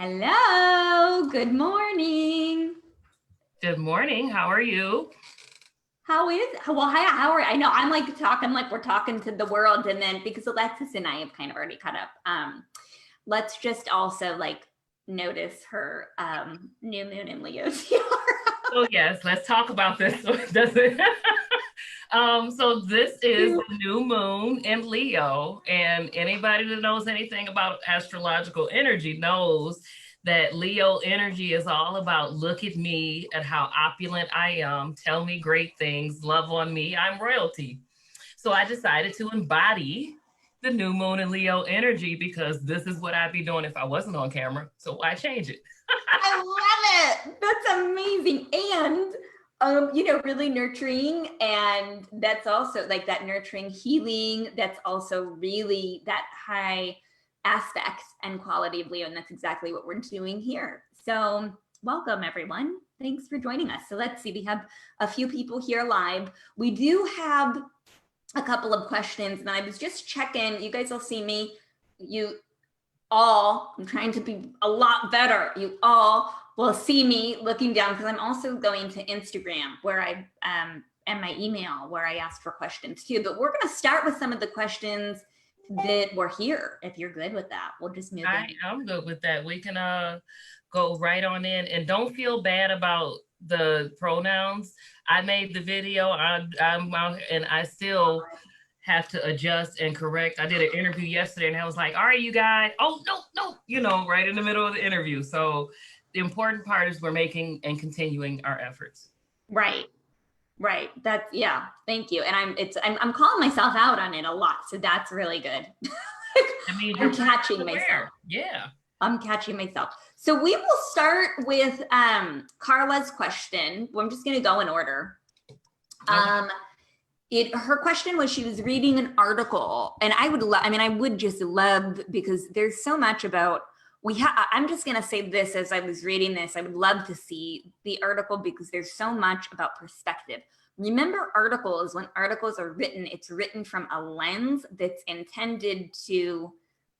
Hello, good morning. Good morning. How are you? How are I know I'm like talking like we're talking to the world, and then because Alexis and I have kind of already caught up. Let's just also like notice her new moon in Leo tiara. Oh yes, let's talk about this. Does it? So this is the new moon in Leo, and anybody that knows anything about astrological energy knows that Leo energy is all about look at me and how opulent I am, tell me great things, love on me, I'm royalty. So I decided to embody the new moon in Leo energy because this is what I'd be doing if I wasn't on camera. So why change it? I love it. That's amazing. And really nurturing. And that's also like that nurturing healing. That's also really that high aspect and quality of Leo. And that's exactly what we're doing here. So welcome everyone. Thanks for joining us. So let's see, we have a few people here live. We do have a couple of questions, and I was just checking. You guys will see me. I'm trying to be a lot better. You all will see me looking down because I'm also going to Instagram where I and my email where I ask for questions too. But we're going to start with some of the questions that were here. If you're good with that, we'll just move in. I'm good with that. We can go right on in, and don't feel bad about the pronouns. I made the video. I'm out, and I still have to adjust and correct. I did an interview yesterday, and I was like, "All right, you guys." Oh no, right in the middle of the interview. So the important part is we're making and continuing our efforts. Right. That's Thank you. And I'm calling myself out on it a lot, so that's really good. I mean, I'm catching myself. Yeah. I'm catching myself. So we will start with Carla's question. I'm just going to go in order. Okay. Her question was, she was reading an article, and I would just love, because there's so much about, I'm just going to say this as I was reading this, I would love to see the article because there's so much about perspective. Remember, when articles are written, it's written from a lens that's intended to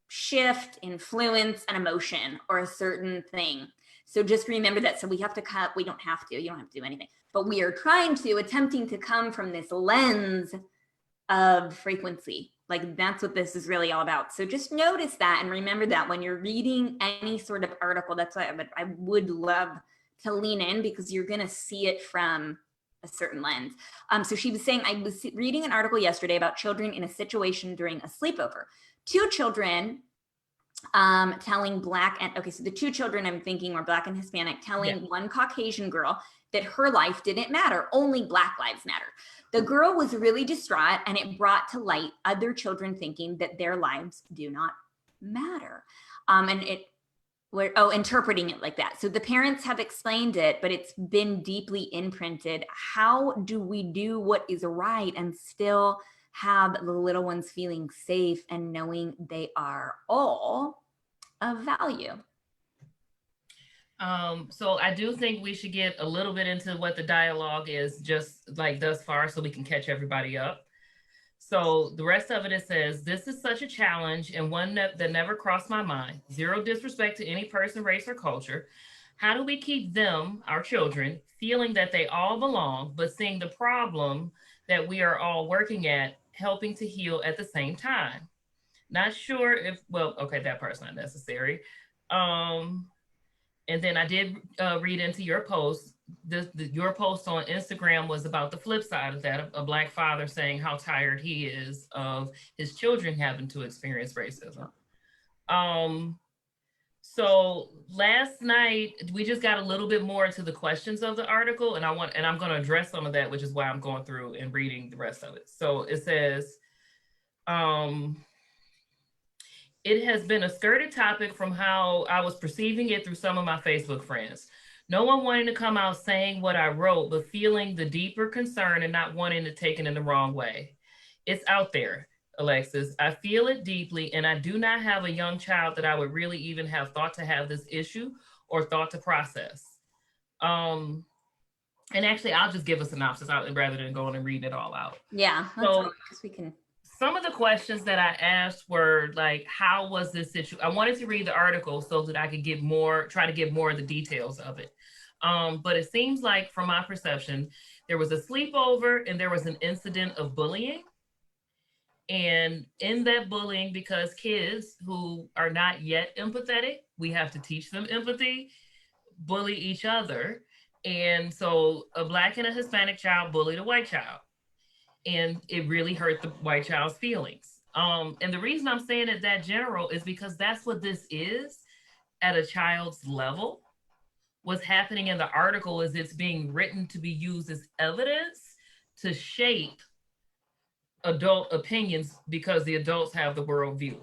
shift, influence an emotion or a certain thing. So just remember that. So we have to cut, you don't have to do anything, but we are attempting to come from this lens of frequency. Like that's what this is really all about. So just notice that and remember that when you're reading any sort of article. That's why I would love to lean in, because you're going to see it from a certain lens. So she was saying, I was reading an article yesterday about children in a situation during a sleepover. Two children telling so the two children I'm thinking were Black and Hispanic, telling one Caucasian girl that her life didn't matter, only Black lives matter. The girl was really distraught, and it brought to light other children thinking that their lives do not matter. Interpreting it like that. So the parents have explained it, but it's been deeply imprinted. How do we do what is right and still have the little ones feeling safe and knowing they are all of value? So I do think we should get a little bit into what the dialogue is just like thus far so we can catch everybody up. So the rest of it says, this is such a challenge and one that never crossed my mind. Zero disrespect to any person, race, or culture. How do we keep them, our children, feeling that they all belong, but seeing the problem that we are all working at, helping to heal at the same time? Not sure if, that part's not necessary. And then I did read into your post. Your post on Instagram was about the flip side of that, a Black father saying how tired he is of his children having to experience racism. So last night we just got a little bit more into the questions of the article, and I'm going to address some of that, which is why I'm going through and reading the rest of it. So it says, it has been a skirted topic from how I was perceiving it through some of my Facebook friends. No one wanting to come out saying what I wrote, but feeling the deeper concern and not wanting to take it in the wrong way. It's out there, Alexis. I feel it deeply, and I do not have a young child that I would really even have thought to have this issue or thought to process. And actually, I'll just give a synopsis out rather than going and reading it all out. Yeah, so we can. some of the questions that I asked were like, how was this situation? I wanted to read the article so that I could get more, try to get more of the details of it. But it seems like, from my perception, there was a sleepover and there was an incident of bullying. And in that bullying, because kids who are not yet empathetic, we have to teach them empathy, bully each other. And so a Black and a Hispanic child bullied a white child. And it really hurt the white child's feelings. And the reason I'm saying it that general is because that's what this is at a child's level. What's happening in the article is it's being written to be used as evidence to shape adult opinions because the adults have the worldview.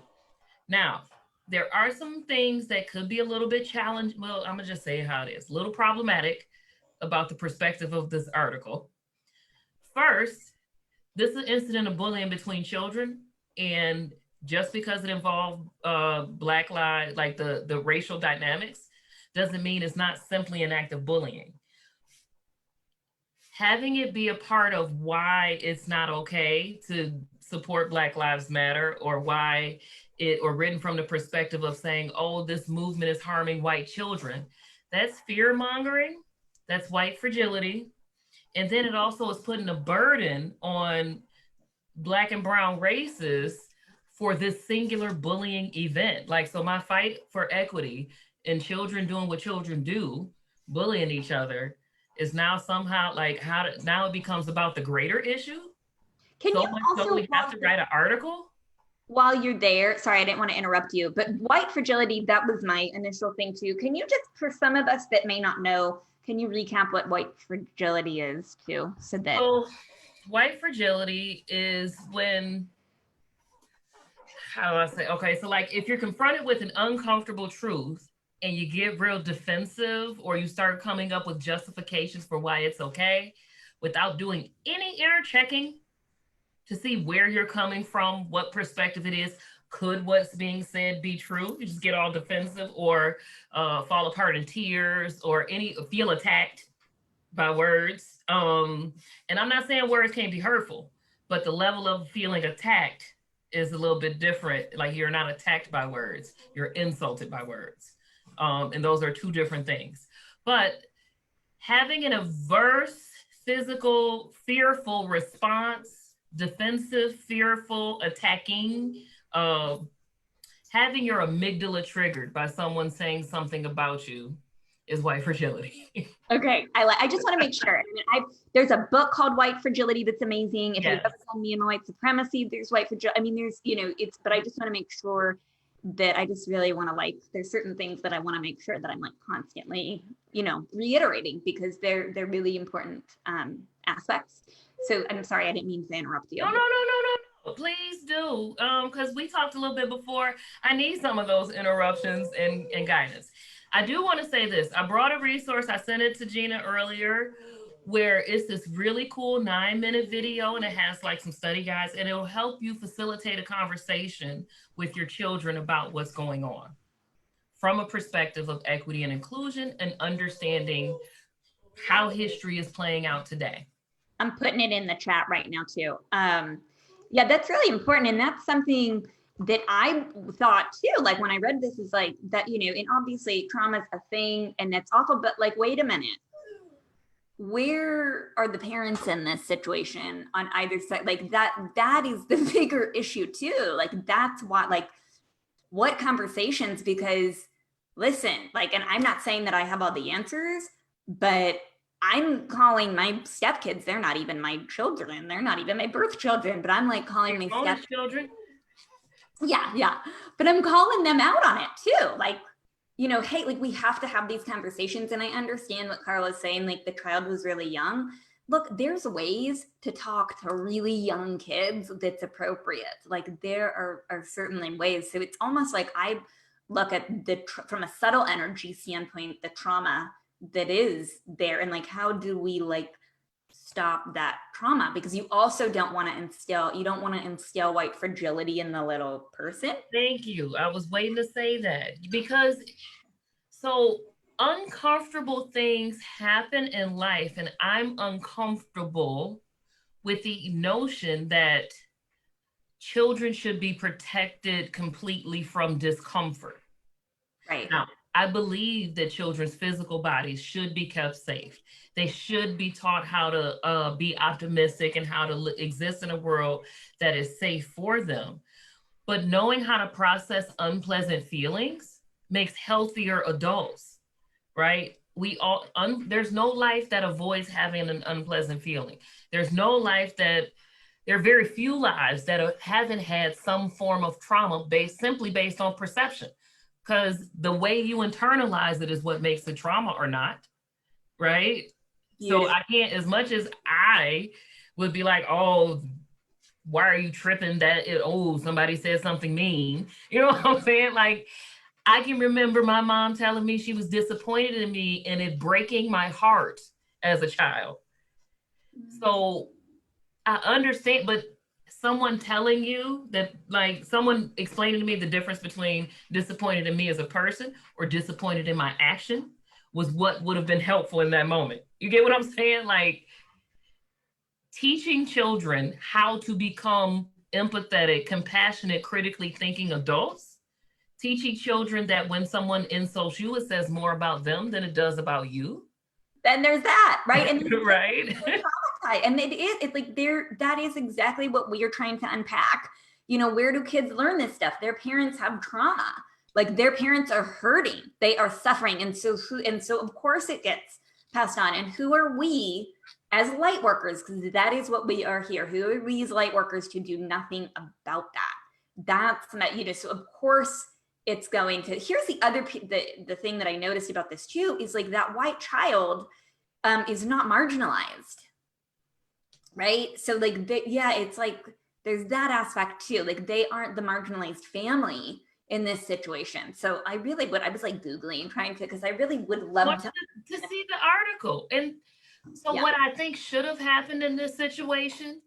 Now, there are some things that could be a little bit challenging. Well, I'm gonna just say how it is. A little problematic about the perspective of this article. First, this is an incident of bullying between children, and just because it involved Black lives, like the racial dynamics, doesn't mean it's not simply an act of bullying. Having it be a part of why it's not okay to support Black Lives Matter, or why it, or written from the perspective of saying, oh, this movement is harming white children, that's fear mongering, that's white fragility. And then it also is putting a burden on Black and brown races for this singular bullying event. Like, so my fight for equity and children doing what children do, bullying each other, is now somehow like now it becomes about the greater issue. Can so you much also, so we have to write an article? while you're there, sorry, I didn't want to interrupt you, but white fragility, that was my initial thing too. Can you just, for some of us that may not know, can you recap what white fragility is too? So white fragility is when, how do I say, okay, so like if you're confronted with an uncomfortable truth and you get real defensive, or you start coming up with justifications for why it's okay without doing any inner checking to see where you're coming from, what perspective it is, could what's being said be true? You just get all defensive, or fall apart in tears, or feel attacked by words. And I'm not saying words can't be hurtful, but the level of feeling attacked is a little bit different. Like, you're not attacked by words, you're insulted by words. And those are two different things. But having an adverse, physical, fearful response, defensive, fearful, attacking, having your amygdala triggered by someone saying something about you is white fragility. Okay, I just want to make sure. There's a book called White Fragility that's amazing. If Yes. you look on Me and My White Supremacy, there's white fragility. I mean, there's, but I just want to make sure that I just really want to, there's certain things that I want to make sure that I'm constantly, reiterating, because they're really important aspects. So I'm sorry, I didn't mean to interrupt you. No. Please do. Because we talked a little bit before. I need some of those interruptions and guidance. I do want to say this. I brought a resource. I sent it to Gina earlier, where it's this really cool 9-minute video, and it has some study guides, and it'll help you facilitate a conversation with your children about what's going on from a perspective of equity and inclusion, and understanding how history is playing out today. I'm putting it in the chat right now too. Yeah, that's really important. And that's something that I thought too, when I read this, is that, and obviously trauma is a thing and that's awful, but wait a minute, where are the parents in this situation on either side? That is the bigger issue too. That's why, what conversations, because listen, and I'm not saying that I have all the answers, but I'm calling my stepkids, they're not even my children. They're not even my birth children, but I'm calling my stepchildren. Yeah. But I'm calling them out on it too. Hey, we have to have these conversations. And I understand what Carla's saying, the child was really young. Look, there's ways to talk to really young kids that's appropriate. There are certainly ways. So it's almost I look at from a subtle energy standpoint, the trauma that is there, and how do we stop that trauma, because you also don't want to instill white fragility in the little person. Thank you. I was waiting to say that, because so uncomfortable things happen in life, and I'm uncomfortable with the notion that children should be protected completely from discomfort. Right. Now, I believe that children's physical bodies should be kept safe. They should be taught how to be optimistic and how to exist in a world that is safe for them. But knowing how to process unpleasant feelings makes healthier adults, right? There's no life that avoids having an unpleasant feeling. There's no life that, there are very few lives that haven't had some form of trauma simply based on perception, because the way you internalize it is what makes it trauma or not, right? So I can't, as much as I would be like, oh, why are you tripping somebody said something mean, you know what I'm saying? Like, I can remember my mom telling me she was disappointed in me and it breaking my heart as a child. So I understand, but someone telling you that, like someone explaining to me the difference between disappointed in me as a person or disappointed in my action was what would have been helpful in that moment. You get what I'm saying? Like, teaching children how to become empathetic, compassionate, critically thinking adults, teaching children that when someone insults you, it says more about them than it does about you. Then there's that, right? And right. And it's like that is exactly what we are trying to unpack. You know, where do kids learn this stuff? Their parents have trauma. Like, their parents are hurting, they are suffering, and so of course it gets passed on. And who are we as light workers? Because that is what we are here. Who are we as light workers to do nothing about that? That's not, you know. So of course it's going to. Here's the other the thing that I noticed about this too is like that white child is not marginalized, right? So like it's like there's that aspect too. Like, they aren't the marginalized family in this situation. So I was like Googling, trying to, because I really would love to see the article. And so what I think should have happened in this situation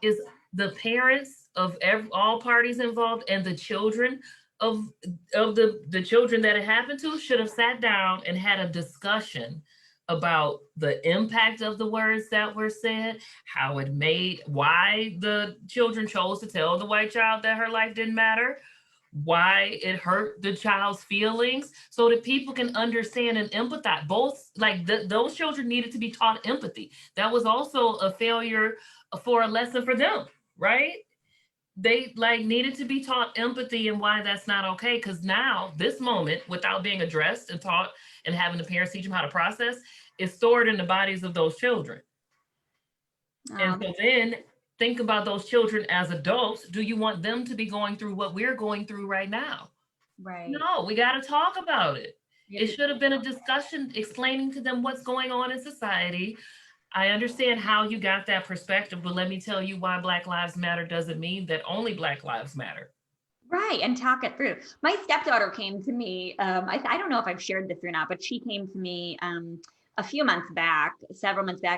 is the parents of all parties involved and the children of the children that it happened to should have sat down and had a discussion about the impact of the words that were said, why the children chose to tell the white child that her life didn't matter, why it hurt the child's feelings, so that people can understand and empathize. Both, like those children needed to be taught empathy. That was also a failure for a lesson for them, right? They needed to be taught empathy and why that's not okay. Because now this moment, without being addressed and taught and having the parents teach them how to process, is stored in the bodies of those children. And so then think about those children as adults. Do you want them to be going through what we're going through right now? Right. No, we got to talk about it. It should have been a discussion explaining to them what's going on in society. I understand how you got that perspective, but let me tell you why Black Lives Matter doesn't mean that only Black lives matter. Right, and talk it through. My stepdaughter came to me, I don't know if I've shared this or not, but she came to me several months back,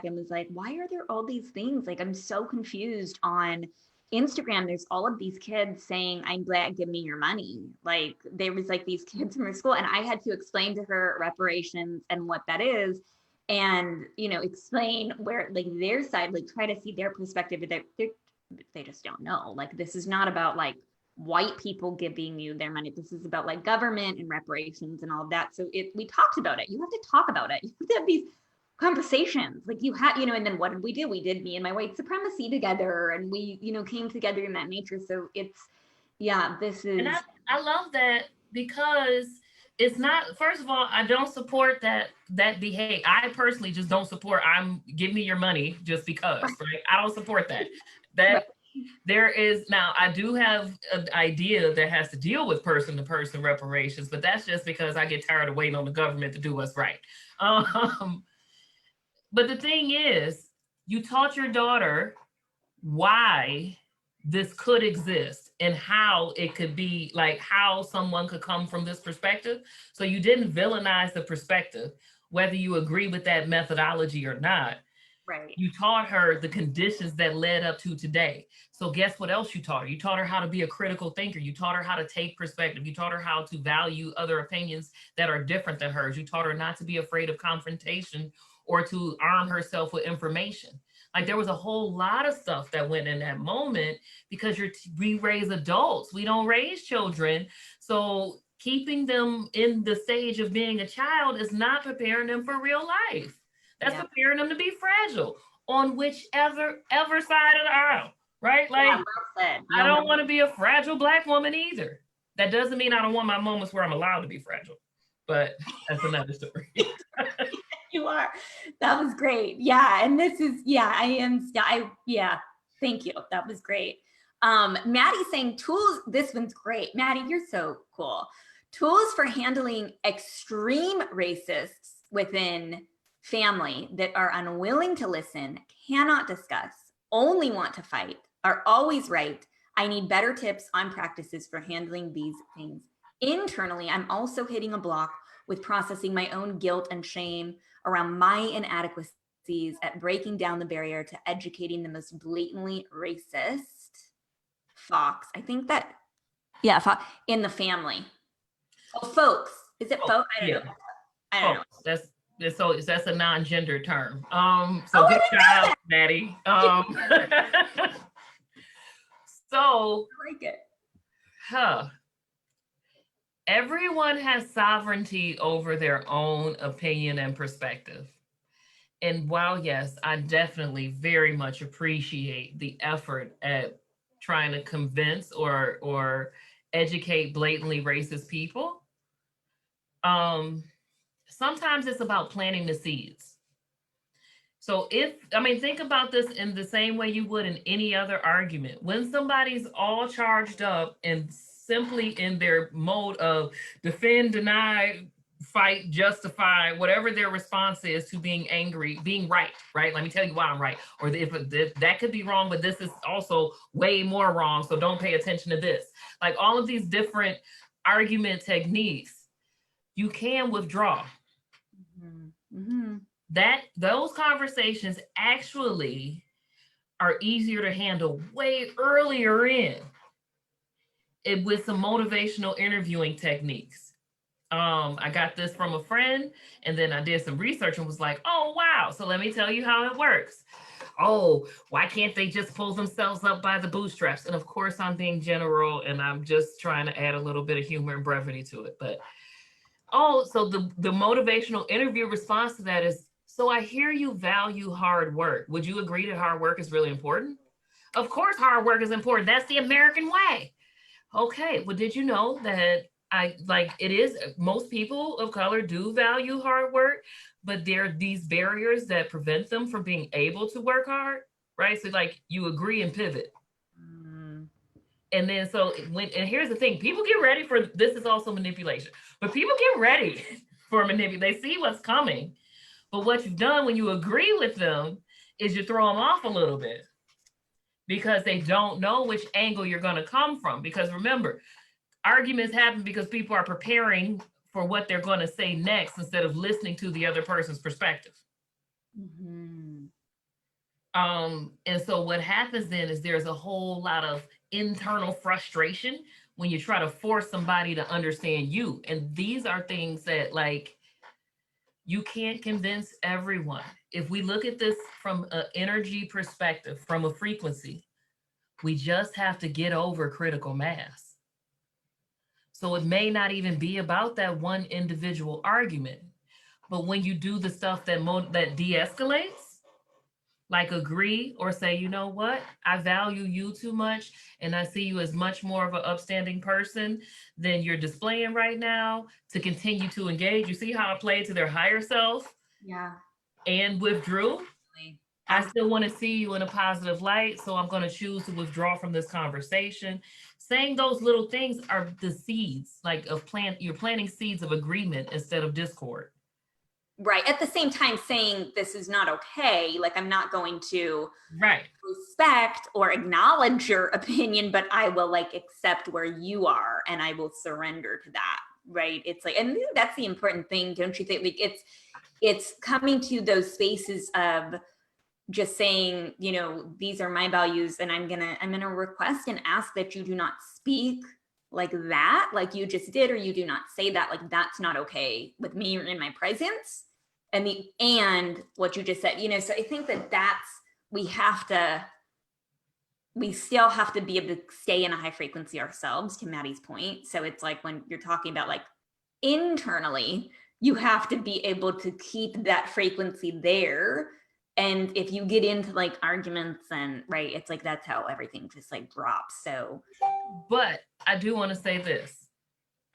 and was like, why are there all these things? Like, I'm so confused on Instagram. There's all of these kids saying, I'm Black, give me your money. Like, there was like these kids from her school, and I had to explain to her reparations and what that is. And, you know, explain where, like, their side, like, try to see their perspective. They just don't know. Like, this is not about like white people giving you their money. This is about like government and reparations and all of that. So we talked about it. You have to talk about it. You have to have these conversations. Like, you had, you know, and then what did we do? We did Me and My White Supremacy together, and we, you know, came together in that nature. So this is. And I love that, because it's not, first of all, I don't support that behavior. I personally just don't support, give me your money just because, right? I don't support that. Right. There is, now I do have an idea that has to deal with person-to-person reparations, but that's just because I get tired of waiting on the government to do what's right. But the thing is, you taught your daughter why this could exist and how it could be, like how someone could come from this perspective. So you didn't villainize the perspective, whether you agree with that methodology or not. Right. You taught her the conditions that led up to today. So guess what else you taught her? You taught her how to be a critical thinker. You taught her how to take perspective. You taught her how to value other opinions that are different than hers. You taught her not to be afraid of confrontation or to arm herself with information. Like there was a whole lot of stuff that went in that moment because we raise adults, we don't raise children. So keeping them in the stage of being a child is not preparing them for real life. That's preparing them to be fragile on whichever side of the aisle, right? Like, well said. I don't want to be a fragile Black woman either. That doesn't mean I don't want my moments where I'm allowed to be fragile, but that's another story. You are. That was great. Yeah. And this is, thank you. That was great. Maddie saying tools. This one's great. Maddie, you're so cool. Tools for handling extreme racists within family that are unwilling to listen, cannot discuss, only want to fight, are always right. I need better tips on practices for handling these things. Internally, I'm also hitting a block with processing my own guilt and shame around my inadequacies at breaking down the barrier to educating the most blatantly racist Fox. I think that, in the family. Oh, folks. Is it folks? I don't know. I don't know. That's a non-gender term. So good job, Maddie. So I like it. Everyone has sovereignty over their own opinion and perspective. And while, yes, I definitely very much appreciate the effort at trying to convince or educate blatantly racist people, sometimes it's about planting the seeds. So think about this in the same way you would in any other argument. When somebody's all charged up and simply in their mode of defend, deny, fight, justify, whatever their response is to being angry, being right? Let me tell you why I'm right. Or if that could be wrong, but this is also way more wrong, so don't pay attention to this. Like all of these different argument techniques, you can withdraw. Those conversations actually are easier to handle way earlier with some motivational interviewing techniques. I got this from a friend, and then I did some research and was like, oh, wow. So let me tell you how it works. Oh, why can't they just pull themselves up by the bootstraps? And of course, I'm being general, and I'm just trying to add a little bit of humor and brevity to it. But, so the motivational interview response to that is, so I hear you value hard work. Would you agree that hard work is really important? Of course, hard work is important. That's the American way. Okay, well, did you know that most people of color do value hard work, but there are these barriers that prevent them from being able to work hard, right? So you agree and pivot. And then and here's the thing, people get ready for, this is also manipulation, but people get ready for manipulation. They see what's coming. But what you've done when you agree with them is you throw them off a little bit because they don't know which angle you're going to come from. Because remember, arguments happen because people are preparing for what they're going to say next instead of listening to the other person's perspective. And so what happens then is there's a whole lot of internal frustration when you try to force somebody to understand you. And these are things that you can't convince everyone. If we look at this from an energy perspective, from a frequency, we just have to get over critical mass. So it may not even be about that one individual argument, but when you do the stuff that de-escalates, like agree or say, you know what, I value you too much and I see you as much more of an upstanding person than you're displaying right now, to continue to engage. You see how I played to their higher self? Yeah. And withdrew? I still want to see you in a positive light, so I'm going to choose to withdraw from this conversation. Saying those little things are the seeds, you're planting seeds of agreement instead of discord. Right. At the same time, saying this is not okay. I'm not going to respect or acknowledge your opinion, but I will accept where you are and I will surrender to that. Right. It's and that's the important thing. Don't you think? It's coming to those spaces of just saying, these are my values and I'm going to request and ask that you do not speak like that, like you just did, or you do not say that, that's not okay with me or in my presence. And what you just said, so I think that that's we still have to be able to stay in a high frequency ourselves, to Maddie's point. So it's like when you're talking about like internally, you have to be able to keep that frequency there. And if you get into like arguments and right, it's like that's how everything just like drops. So, but I do want to say this.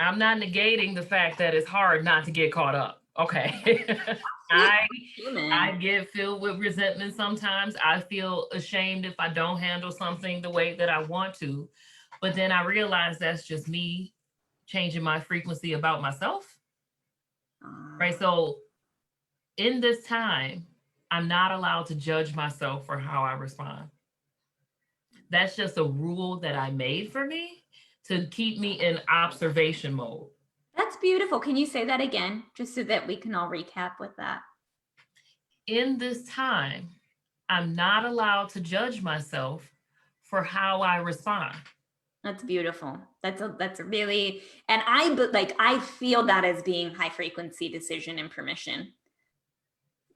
I'm not negating the fact that it's hard not to get caught up. Okay. I get filled with resentment sometimes. I feel ashamed if I don't handle something the way that I want to. But then I realize that's just me changing my frequency about myself. Right. So in this time, I'm not allowed to judge myself for how I respond. That's just a rule that I made for me to keep me in observation mode. That's beautiful. Can you say that again, just so that we can all recap with that? In this time, I'm not allowed to judge myself for how I respond. That's beautiful. That's a really, and I feel that as being high frequency decision and permission.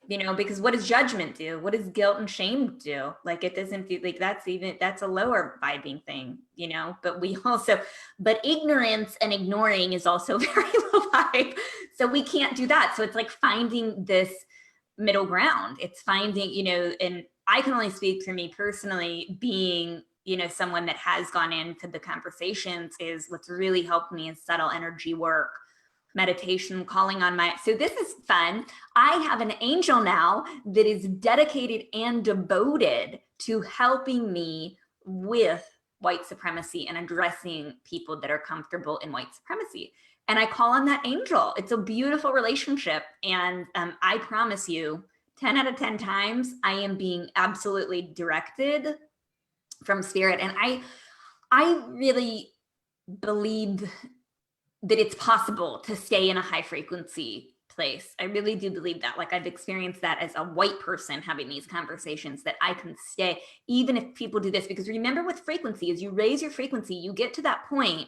You know, because what does judgment do? What does guilt and shame do? Like it doesn't do, like that's a lower vibing thing, you know, but ignorance and ignoring is also very low vibe. So we can't do that. So it's like finding this middle ground. It's finding, you know, and I can only speak for me personally, being, you know, someone that has gone into the conversations, is what's really helped me is subtle energy work, meditation, calling on my, so this is fun. I have an angel now that is dedicated and devoted to helping me with white supremacy and addressing people that are comfortable in white supremacy. And I call on that angel. It's a beautiful relationship. And I promise you, 10 out of 10 times, I am being absolutely directed from spirit. And I really believe that it's possible to stay in a high frequency place. I really do believe that. Like I've experienced that as a white person having these conversations, that I can stay, even if people do this, because remember with frequency, as you raise your frequency, you get to that point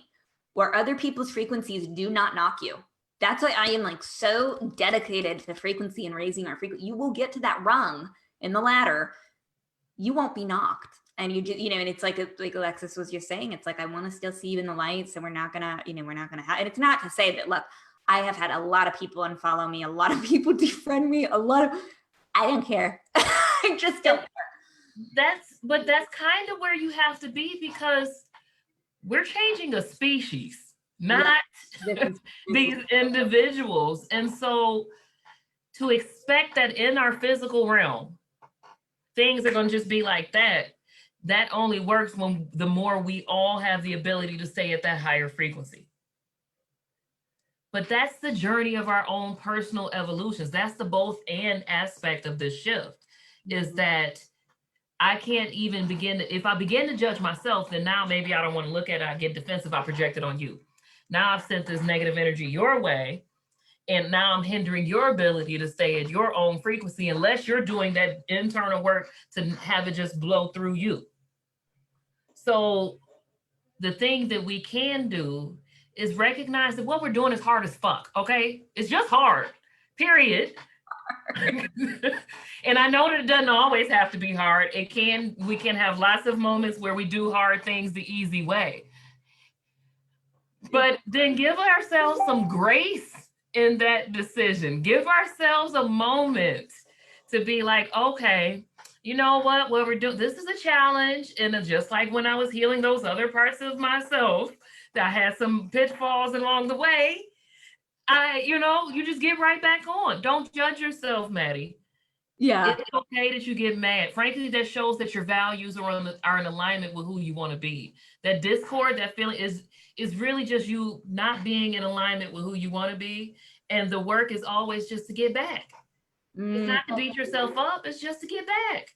where other people's frequencies do not knock you. That's why I am like so dedicated to frequency and raising our frequency. You will get to that rung in the ladder. You won't be knocked. And you just, you know, and it's like Alexis was just saying, it's like, I want to still see you in the light. So we're not gonna, you know, we're not gonna have, and it's not to say that, look, I have had a lot of people unfollow me, a lot of people defriend me, I don't care. I just don't care. But that's kind of where you have to be, because we're changing a species, not these individuals. And so to expect that in our physical realm, things are going to just be like that, that only works when the more we all have the ability to stay at that higher frequency. But that's the journey of our own personal evolutions. That's the both and aspect of this shift, is that I can't even begin to, if I begin to judge myself, then now maybe I don't want to look at it, I get defensive, I project it on you. Now I've sent this negative energy your way, and now I'm hindering your ability to stay at your own frequency unless you're doing that internal work to have it just blow through you. So the thing that we can do is recognize that what we're doing is hard as fuck, okay? It's just hard, period. And I know that it doesn't always have to be hard. We can have lots of moments where we do hard things the easy way. But then give ourselves some grace in that decision. Give ourselves a moment to be like, okay, you know what we're doing, this is a challenge. And it's just like when I was healing those other parts of myself, that I had some pitfalls along the way. You just get right back on. Don't judge yourself, Maddie. Yeah. It's okay that you get mad. Frankly, that shows that your values are in alignment with who you want to be. That discord, that feeling is really just you not being in alignment with who you want to be. And the work is always just to get back. It's not to beat yourself up. It's just to get back.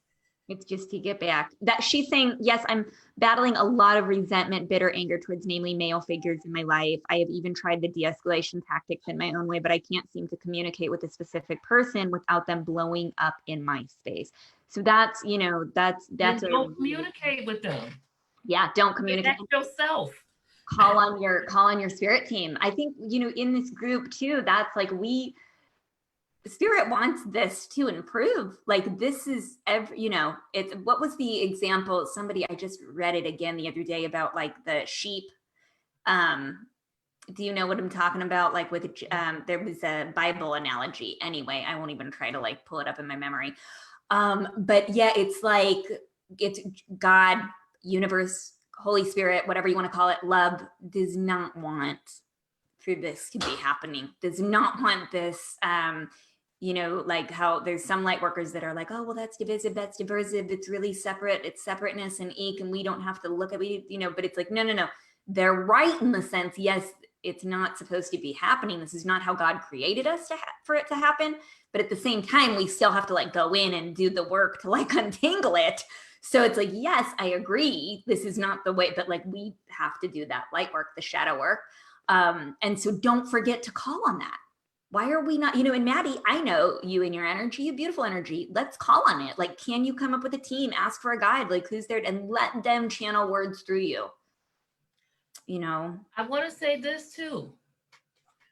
It's just to get back. That she's saying, yes, I'm battling a lot of resentment, bitter anger towards namely male figures in my life. I have even tried the de-escalation tactics in my own way, but I can't seem to communicate with a specific person without them blowing up in my space. So that's, don't communicate with them. Yeah, don't communicate with yourself. Call on your spirit team. I think, in this group too, that's like spirit wants this to improve. Like this is every, you know, it's, what was the example? Somebody, I just read it again the other day about like the sheep. Do you know what I'm talking about? Like with, there was a Bible analogy. Anyway, I won't even try to like pull it up in my memory. But yeah, it's like, it's God, universe, Holy Spirit, whatever you want to call it, love does not want for this to be happening, does not want this, you know, like how there's some light workers that are like, oh, well, that's divisive, that's diversive, it's really separate, it's separateness and eek, and we don't have to look at it, you know, but it's like, no, no, no. They're right in the sense, yes, it's not supposed to be happening. This is not how God created us to for it to happen. But at the same time, we still have to like go in and do the work to like untangle it. So it's like, yes, I agree. This is not the way, but like we have to do that light work, the shadow work. And so don't forget to call on that. Why are we not, you know, and Maddie, I know you and your energy, you beautiful energy. Let's call on it. Like, can you come up with a team, ask for a guide, like who's there, and let them channel words through you. You know, I want to say this too.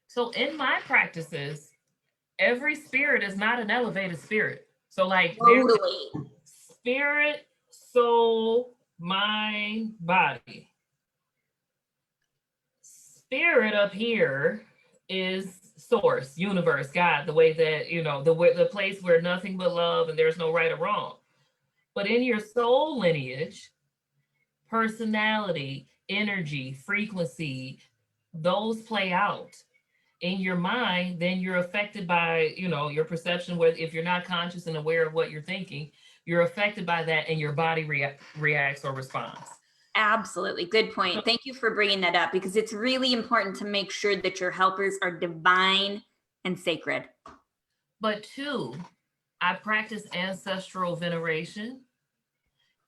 So in my practices, every spirit is not an elevated spirit. So like totally. Spirit, soul, mind, body. Spirit up here is source, universe, God, the way that, you know, the place where nothing but love and there's no right or wrong. But in your soul lineage, personality, energy, frequency, those play out. In your mind, then you're affected by, you know, your perception, where if you're not conscious and aware of what you're thinking, you're affected by that and your body reacts or responds. Absolutely. Good point. Thank you for bringing that up, because it's really important to make sure that your helpers are divine and sacred. But two, I practice ancestral veneration.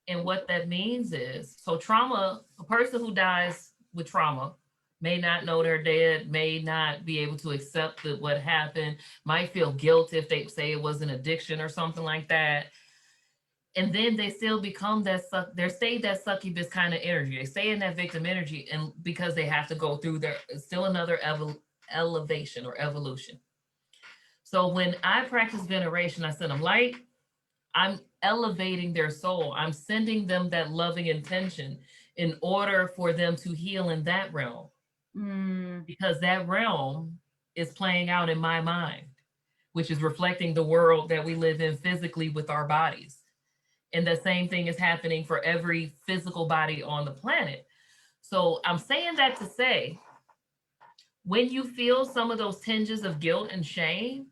And what that means is, so trauma, a person who dies with trauma may not know they're dead, may not be able to accept that what happened, might feel guilt if they say it was an addiction or something like that. And then they still become that they stay that succubus kind of energy. They stay in that victim energy, and because they have to go through their still another elevation or evolution. So when I practice veneration, I send them light. I'm elevating their soul. I'm sending them that loving intention in order for them to heal in that realm. Because that realm is playing out in my mind, which is reflecting the world that we live in physically with our bodies. And the same thing is happening for every physical body on the planet. So I'm saying that to say, when you feel some of those tinges of guilt and shame,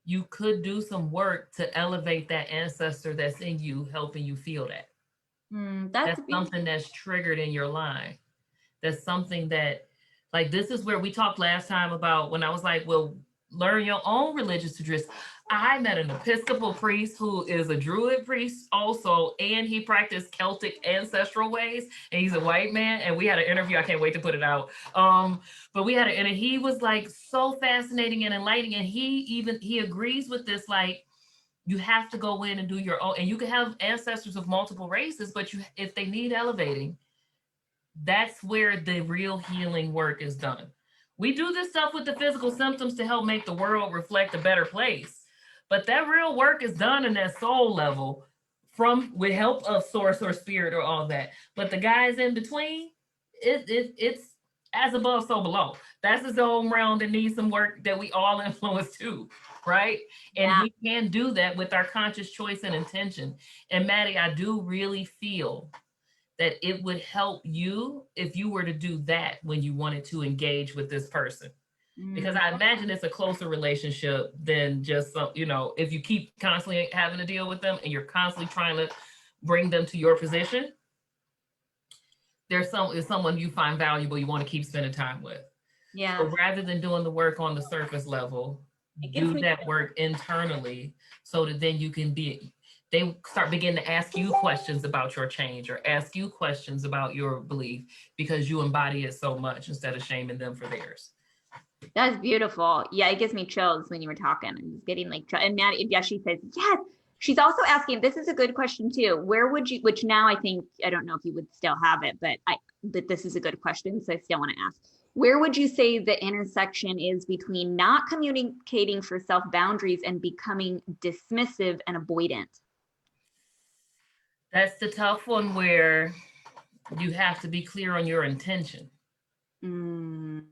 you could do some work to elevate that ancestor that's in you, helping you feel that. That's something that's triggered in your line. That's something that, like, this is where we talked last time about when I was like, well, learn your own religious tradition. I met an Episcopal priest who is a Druid priest also, and he practiced Celtic ancestral ways, and he's a white man, and we had an interview. I can't wait to put it out. But we had it, and he was like so fascinating and enlightening, and he agrees with this, like, you have to go in and do your own, and you can have ancestors of multiple races, but if they need elevating, that's where the real healing work is done. We do this stuff with the physical symptoms to help make the world reflect a better place. But that real work is done in that soul level with help of source or spirit or all that. But the guys in between, it's as above, so below. That's his own realm that needs some work that we all influence too, right? And we can do that with our conscious choice and intention. And Maddie, I do really feel that it would help you if you were to do that when you wanted to engage with this person. Because I imagine it's a closer relationship than just, you know, if you keep constantly having to deal with them and you're constantly trying to bring them to your position, there's someone you find valuable, you want to keep spending time with. Yeah. So rather than doing the work on the surface level, do that work internally so that then you can they begin to ask you questions about your change or ask you questions about your belief because you embody it so much instead of shaming them for theirs. That's beautiful. Yeah, it gives me chills when you were talking. I'm just getting like, and Maddie, yeah, she says, yes. She's also asking, this is a good question too. Where would you, which now I think, I don't know if you would still have it, but this is a good question. So I still want to ask, Where would you say the intersection is between not communicating for self boundaries and becoming dismissive and avoidant? That's the tough one where you have to be clear on your intention. Mm.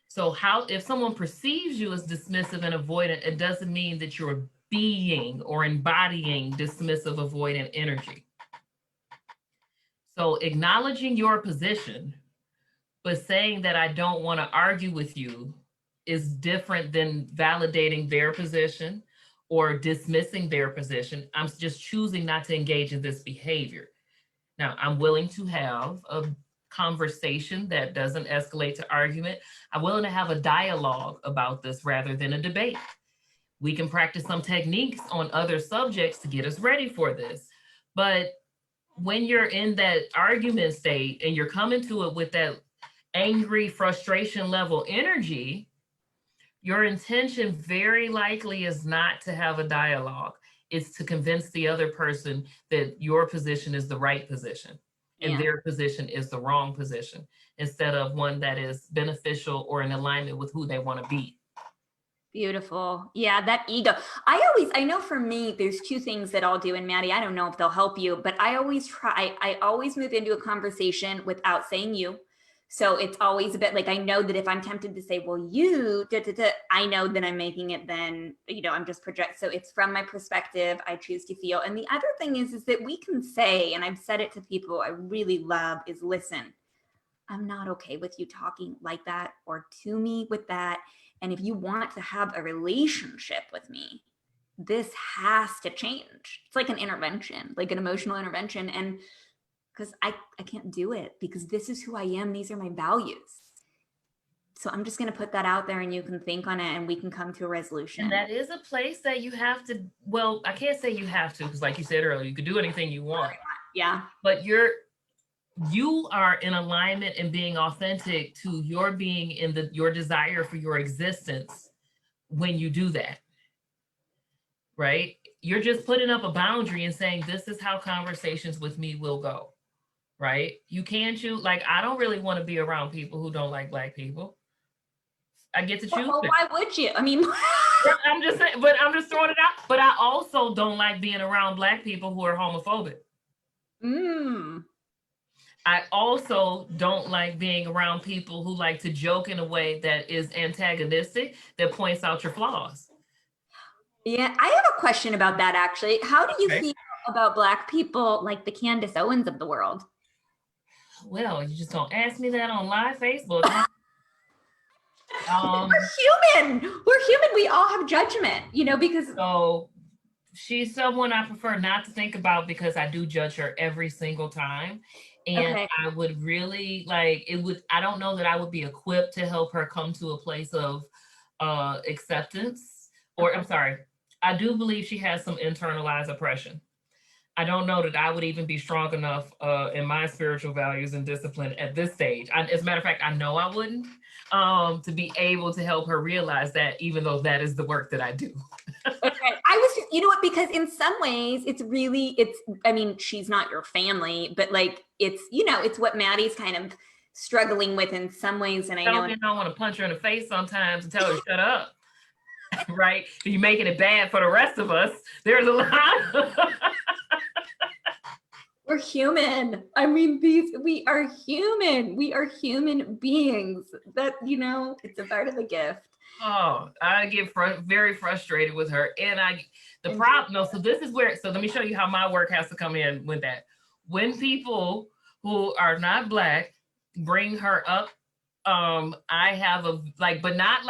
So how, if someone perceives you as dismissive and avoidant, it doesn't mean that you're being or embodying dismissive, avoidant energy. So acknowledging your position, but saying that I don't want to argue with you is different than validating their position or dismissing their position. I'm just choosing not to engage in this behavior. Now, I'm willing to have a conversation that doesn't escalate to argument. I'm willing to have a dialogue about this rather than a debate. We can practice some techniques on other subjects to get us ready for this. But when you're in that argument state and you're coming to it with that angry, frustration level energy, your intention very likely is not to have a dialogue. It's to convince the other person that your position is the right position and their position is the wrong position, instead of one that is beneficial or in alignment with who they want to be. Beautiful. Yeah, that ego. I know for me, there's two things that I'll do. And Maddie, I don't know if they'll help you, but I always move into a conversation without saying you. So it's always a bit like, I know that if I'm tempted to say, well, you, I know that I'm making it then, I'm just project. So it's from my perspective, I choose to feel. And the other thing is that we can say, and I've said it to people I really love, is listen, I'm not okay with you talking like that or to me with that. And if you want to have a relationship with me, this has to change. It's like an intervention, like an emotional intervention. And because I can't do it because this is who I am. These are my values. So I'm just going to put that out there and you can think on it and we can come to a resolution. And that is a place that you have to, well, I can't say you have to, because like you said earlier, you could do anything you want. Yeah. But you are in alignment and being authentic to your being in your desire for your existence when you do that, right? You're just putting up a boundary and saying, this is how conversations with me will go, right? You can't choose, like, I don't really want to be around people who don't like Black people. I get to choose. Well, why would you? I mean, I'm just saying, but I'm just throwing it out. But I also don't like being around Black people who are homophobic. I also don't like being around people who like to joke in a way that is antagonistic, that points out your flaws. Yeah, I have a question about that actually. How do you feel about Black people like the Candace Owens of the world? Well, you just don't ask me that on live Facebook. We're human. We're human. We all have judgment, because. So she's someone I prefer not to think about because I do judge her every single time. And I would really I don't know that I would be equipped to help her come to a place of acceptance, or I'm sorry, I do believe she has some internalized oppression. I don't know that I would even be strong enough in my spiritual values and discipline at this stage. As a matter of fact, I know I wouldn't, to be able to help her realize that, even though that is the work that I do. I was just, what, because in some ways I mean, she's not your family, but it's what Maddie's kind of struggling with in some ways. And I know I want to punch her in the face sometimes and tell her to shut up. Right? You're making it bad for the rest of us. There's a lot. We're human. I mean, we are human. We are human beings. That, it's a part of the gift. Oh, I get very frustrated with her. And the problem, no, so this is where, so let me show you how my work has to come in with that. When people who are not Black bring her up, I have but not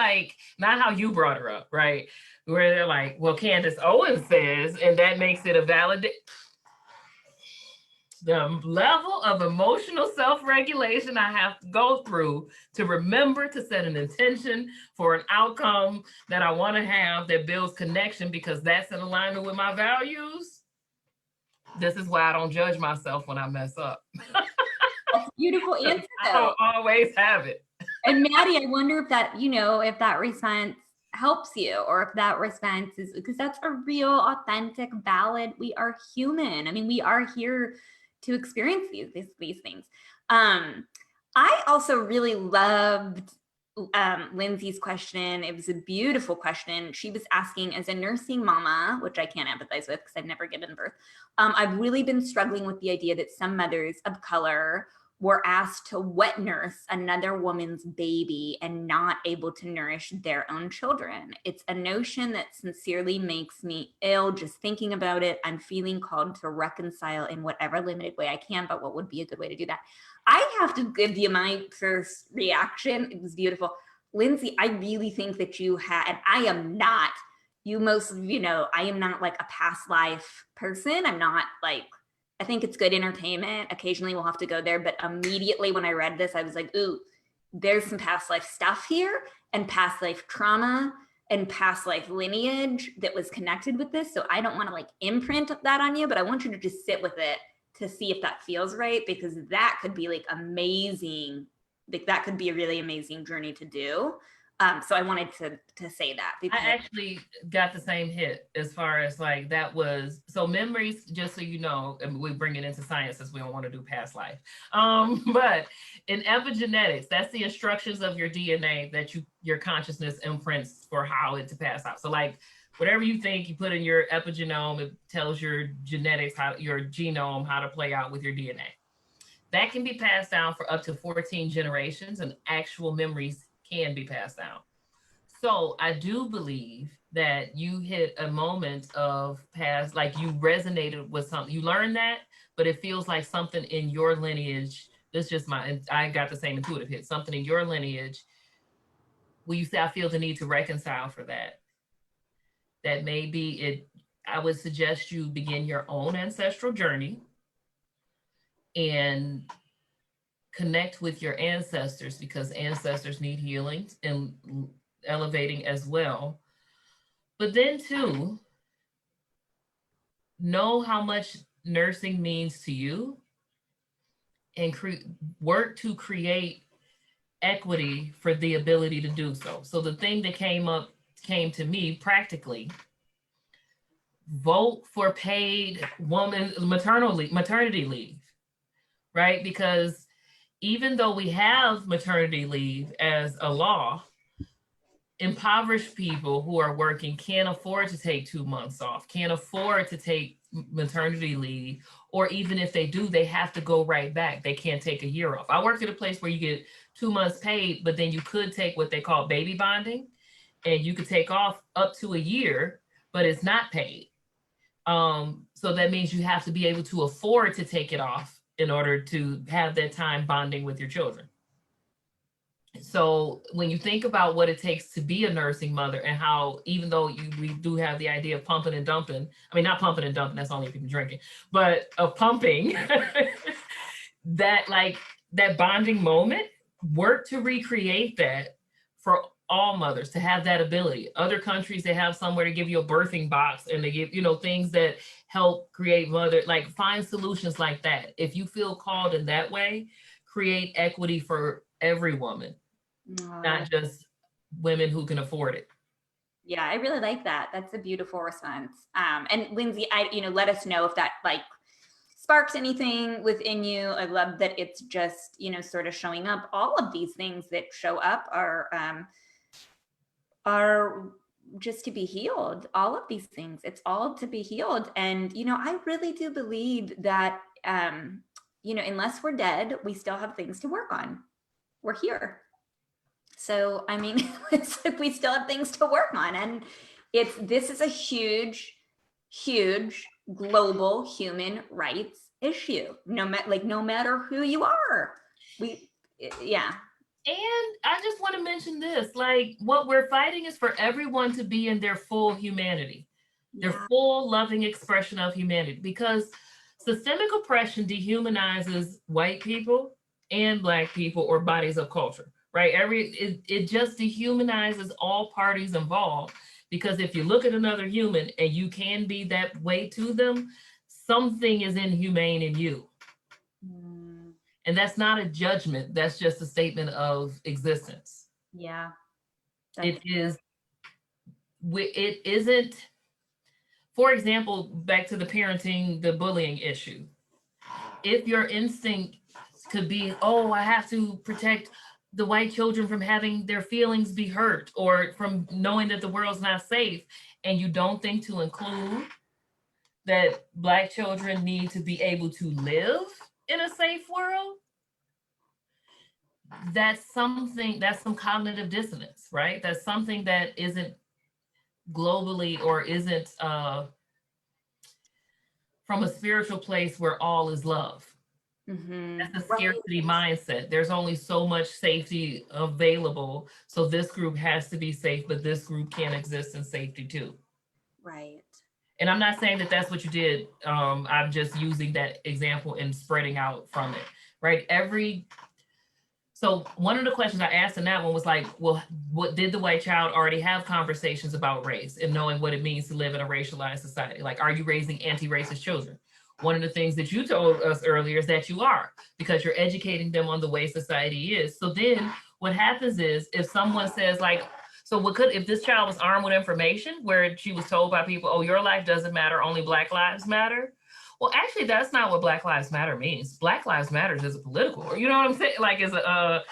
how you brought her up, right? Where they're like, well, Candace Owens says, and that makes it a valid. The level of emotional self-regulation I have to go through to remember to set an intention for an outcome that I want to have that builds connection, because that's in alignment with my values. This is why I don't judge myself when I mess up. That's a beautiful answer. I don't always have it. And Maddie, I wonder if that, if that response helps you, or if that response is, because that's a real, authentic, valid, we are human. I mean, we are here to experience these things. I also really loved Lindsay's question. It was a beautiful question. She was asking, as a nursing mama, which I can't empathize with because I've never given birth, I've really been struggling with the idea that some mothers of color were asked to wet nurse another woman's baby and not able to nourish their own children. It's a notion that sincerely makes me ill just thinking about it. I'm feeling called to reconcile in whatever limited way I can, but what would be a good way to do that? I have to give you my first reaction. It was beautiful. Lindsay, I really think that you had, and I am not, I am not like a past life person. I'm not like, I think it's good entertainment. Occasionally we'll have to go there, but immediately when I read this, I was like, ooh, there's some past life stuff here and past life trauma and past life lineage that was connected with this. So I don't want to like imprint that on you, but I want you to just sit with it to see if that feels right, because that could be like amazing. Like that could be a really amazing journey to do. So I wanted to say that because I actually got the same hit as far as like that was so memories, just so you know, and we bring it into science as we don't want to do past life. But in epigenetics, that's the instructions of your DNA that your consciousness imprints for how it to pass out. So like whatever you think you put in your epigenome, it tells your genetics, your genome, how to play out with your DNA. That can be passed down for up to 14 generations, and actual memories can be passed down. So I do believe that you hit a moment of past, like you resonated with something, you learned that, but it feels like something in your lineage. This is just I got the same intuitive hit, something in your lineage where you say, I feel the need to reconcile for that. That maybe I would suggest you begin your own ancestral journey and connect with your ancestors, because ancestors need healing and elevating as well. But then too, know how much nursing means to you and work to create equity for the ability to do so. So the thing that came to me practically, vote for paid maternity leave, right? Because even though we have maternity leave as a law, impoverished people who are working can't afford to take 2 months off, can't afford to take maternity leave, or even if they do, they have to go right back. They can't take a year off. I worked at a place where you get 2 months paid, but then you could take what they call baby bonding, and you could take off up to a year, but it's not paid. So that means you have to be able to afford to take it off in order to have that time bonding with your children. So when you think about what it takes to be a nursing mother, and how, even though we do have the idea of pumping and dumping, I mean, not pumping and dumping, that's only if you've been drinking, but of pumping, that bonding moment, work to recreate that for all mothers to have that ability. Other countries, they have somewhere to give you a birthing box, and they give, things that help create like find solutions like that. If you feel called in that way, create equity for every woman, not just women who can afford it. Yeah, I really like that. That's a beautiful response. And Lindsay, let us know if that like sparks anything within you. I love that it's just, sort of showing up. All of these things that show up are just to be healed. All of these things, it's all to be healed. And, I really do believe that, unless we're dead, we still have things to work on. We're here. So, I mean, it's like we still have things to work on. And this is a huge, huge global human rights issue. No matter who you are, yeah. And I just want to mention this, like what we're fighting is for everyone to be in their full humanity, their full loving expression of humanity, because systemic oppression dehumanizes white people and Black people or bodies of culture, right? It just dehumanizes all parties involved, because if you look at another human and you can be that way to them, something is inhumane in you. And that's not a judgment. That's just a statement of existence. Yeah. It isn't, for example, back to the parenting, the bullying issue. If your instinct could be, oh, I have to protect the white children from having their feelings be hurt or from knowing that the world's not safe. And you don't think to include that Black children need to be able to live in a safe world. That's something, that's some cognitive dissonance, right? That's something that isn't globally or isn't from a spiritual place where all is love. That's a scarcity mindset. There's only so much safety available. So this group has to be safe, but this group can't exist in safety too. Right. And I'm not saying that that's what you did. I'm just using that example and spreading out from it, right? So one of the questions I asked in that one was like, well, what did the white child already have conversations about race and knowing what it means to live in a racialized society? Like, are you raising anti-racist children? One of the things that you told us earlier is that you are, because you're educating them on the way society is. So then what happens is if someone says like, so what could, if this child was armed with information where she was told by people, oh, your life doesn't matter, only Black lives matter. Well, actually, that's not what Black Lives Matter means. Black Lives Matters is a political, or you know what I'm saying? Like, as a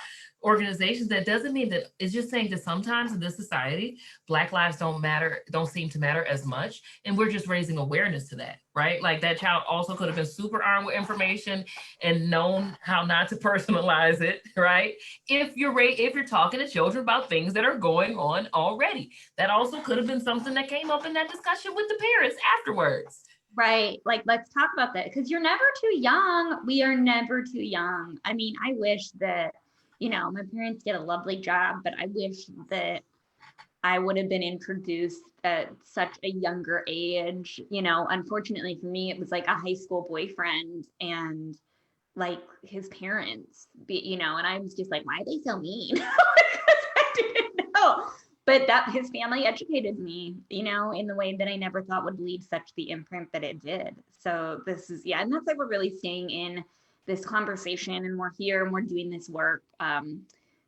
organization, that doesn't mean that. It's just saying that sometimes in this society, Black lives don't seem to matter as much, and we're just raising awareness to that, right? Like that child also could have been super armed with information and known how not to personalize it, right? If you're talking to children about things that are going on already, that also could have been something that came up in that discussion with the parents afterwards. Right. Like, let's talk about that, because you're never too young. We are never too young. I mean, I wish that, my parents did a lovely job, but I wish that I would have been introduced at such a younger age. Unfortunately for me, it was like a high school boyfriend and like his parents, and I was just like, why are they so mean? Because I didn't know. But that his family educated me, in the way that I never thought would leave such the imprint that it did. So this is, and that's why we're really staying in this conversation, and we're here and we're doing this work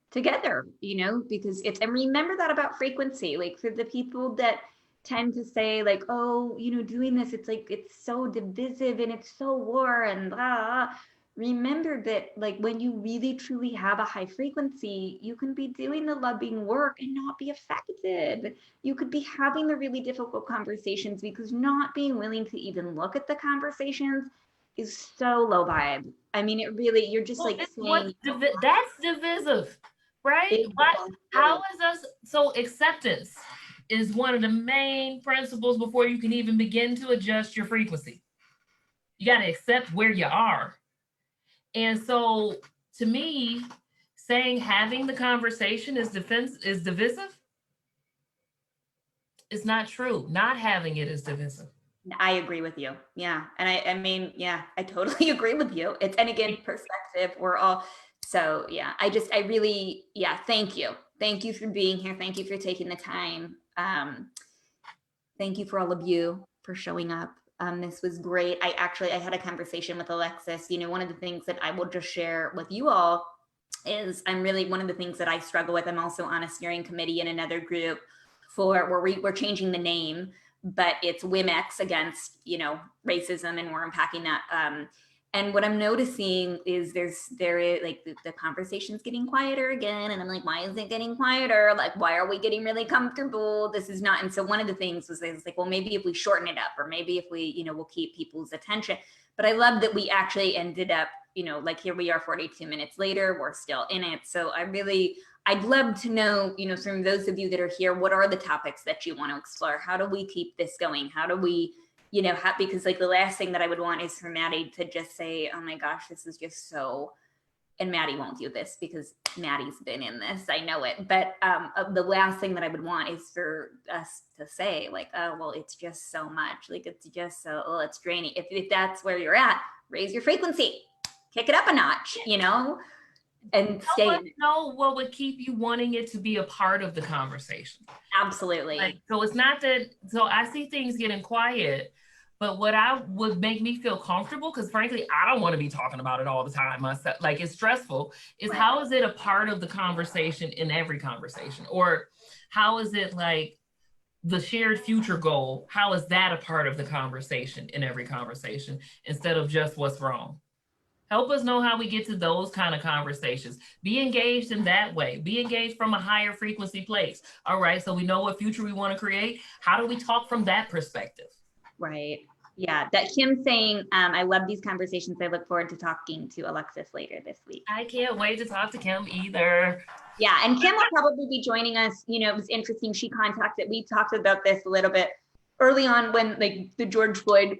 together, because and remember that about frequency, like for the people that tend to say like, oh, doing this, it's like, it's so divisive and it's so war and blah. Remember that like when you really truly have a high frequency, you can be doing the loving work and not be affected. You could be having the really difficult conversations because not being willing to even look at the conversations is so low vibe. I mean, it really, you're just like saying, that's divisive, right? How is us, so acceptance is one of the main principles before you can even begin to adjust your frequency. You got to accept where you are. And so to me, saying having the conversation is divisive, it's not true. Not having it is divisive. I agree with you. Yeah. And I mean, yeah, I totally agree with you. And again, perspective, we're all, so yeah, I really, thank you. Thank you for being here. Thank you for taking the time. Thank you for all of you for showing up. This was great. I had a conversation with Alexis. One of the things that I will just share with you all is one of the things that I struggle with. I'm also on a steering committee in another group where we're changing the name, but it's WIMX against, racism, and we're unpacking that. And what I'm noticing is there is like the conversation's getting quieter again. And I'm like, why is it getting quieter? Like, why are we getting really comfortable? This is not. And so one of the things was like, well, maybe if we shorten it up, or maybe if we, we'll keep people's attention. But I love that we actually ended up, like here we are 42 minutes later, we're still in it. So I'd love to know, from those of you that are here, what are the topics that you want to explore? How do we keep this going? How do we, because like the last thing that I would want is for Maddie to just say, oh my gosh, this is just so, and Maddie won't do this because Maddie's been in this, I know it. But the last thing that I would want is for us to say like, oh, well, it's just so much. Like, it's just so, it's draining. If that's where you're at, raise your frequency, kick it up a notch, and stay. Help us know what would keep you wanting it to be a part of the conversation. Absolutely. Like, so it's not that, so I see things getting quiet, but what I would make me feel comfortable, because frankly, I don't want to be talking about it all the time myself. Like, it's stressful, is right. How is it a part of the conversation in every conversation? Or how is it like the shared future goal? How is that a part of the conversation in every conversation instead of just what's wrong? Help us know how we get to those kind of conversations. Be engaged in that way. Be engaged from a higher frequency place. All right, so we know what future we want to create. How do we talk from that perspective? Right. Yeah, that Kim saying, I love these conversations. I look forward to talking to Alexis later this week. I can't wait to talk to Kim either. Yeah, and Kim will probably be joining us. You know, it was interesting. She contacted, we talked about this a little bit early on when like the George Floyd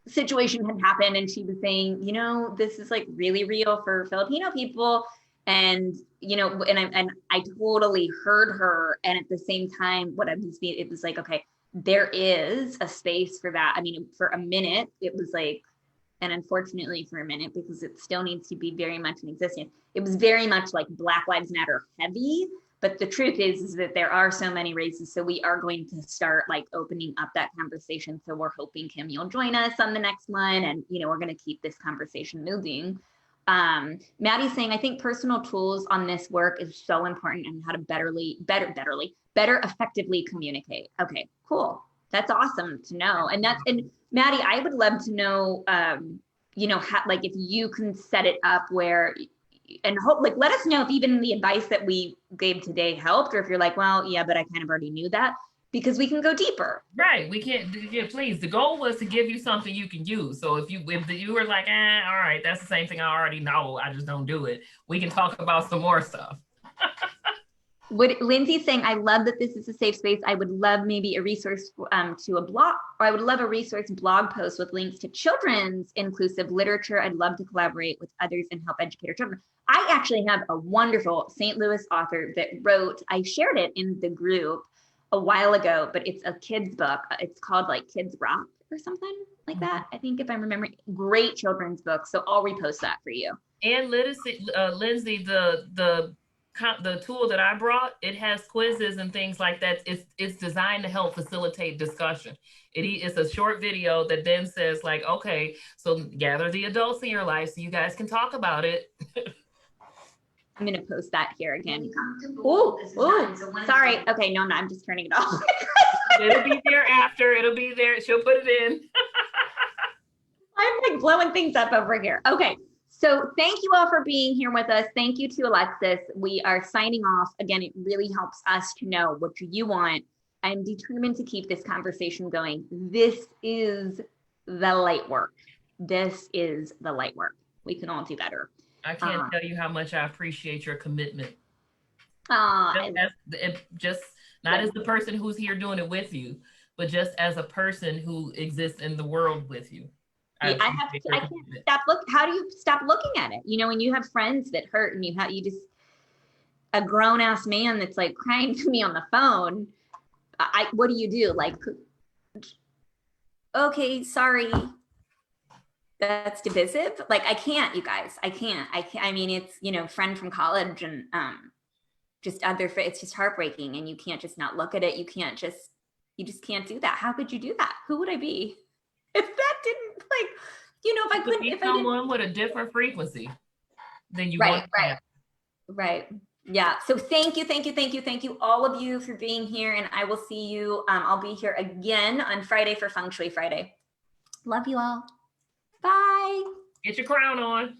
situation had happened, and she was saying, you know, this is like really real for Filipino people. And, you know, and I totally heard her. And at the same time, what I was, it was like, okay, there is a space for that. I mean, for a minute, it was like, and unfortunately for a minute, because it still needs to be very much in existence, it was very much like Black Lives Matter heavy. But the truth is that there are so many races. So we are going to start like opening up that conversation. So we're hoping, Kim, you'll join us on the next one. And, you know, we're going to keep this conversation moving. Maddie's saying, I think personal tools on this work is so important and how to better effectively communicate. Okay, cool. That's awesome to know. And Maddie, I would love to know, you know, how, like if you can set it up where, and hope, like, let us know if even the advice that we gave today helped, or if you're like, well, yeah, but I kind of already knew that, because we can go deeper. Right. We can't, yeah, please. The goal was to give you something you can use. So if you were like, all right, that's the same thing I already know, I just don't do it, we can talk about some more stuff. What Lindsay's saying, I love that this is a safe space. I would love maybe a resource to a blog, or I would love a resource blog post with links to children's inclusive literature. I'd love to collaborate with others and help educate our children. I actually have a wonderful St. Louis author that wrote, I shared it in the group a while ago, but it's a kid's book. It's called like Kids Rock or something like that. I think if I'm remembering, great children's book. So I'll repost that for you. And Lindsay, the tool that I brought, it has quizzes and things like that. It's designed to help facilitate discussion. It's a short video that then says like, okay, so gather the adults in your life so you guys can talk about it. I'm going to post that here again. Oh, sorry. Okay, no, I'm just turning it off. It'll be there after. It'll be there. She'll put it in. I'm like blowing things up over here. Okay. So thank you all for being here with us. Thank you to Alexis. We are signing off. Again, it really helps us to know what you want. I'm determined to keep this conversation going. This is the light work. This is the light work. We can all do better. I can't tell you how much I appreciate your commitment. Just not as the person who's here doing it with you, but just as a person who exists in the world with you. I can't stop how do you stop looking at it? You know, when you have friends that hurt and you just a grown ass man that's like crying to me on the phone. What do you do? Like, okay, sorry. That's divisive. Like, I can't, you guys, I can't. I mean, it's, you know, friend from college and just it's just heartbreaking, and you can't just not look at it. You just can't do that. How could you do that? Who would I be if that didn't, like, you know, if I couldn't, if someone with a different frequency than you right. Yeah. So thank you all of you for being here, and I will see you. I'll be here again on Friday for Feng Shui Friday. Love you all. Bye. Get your crown on.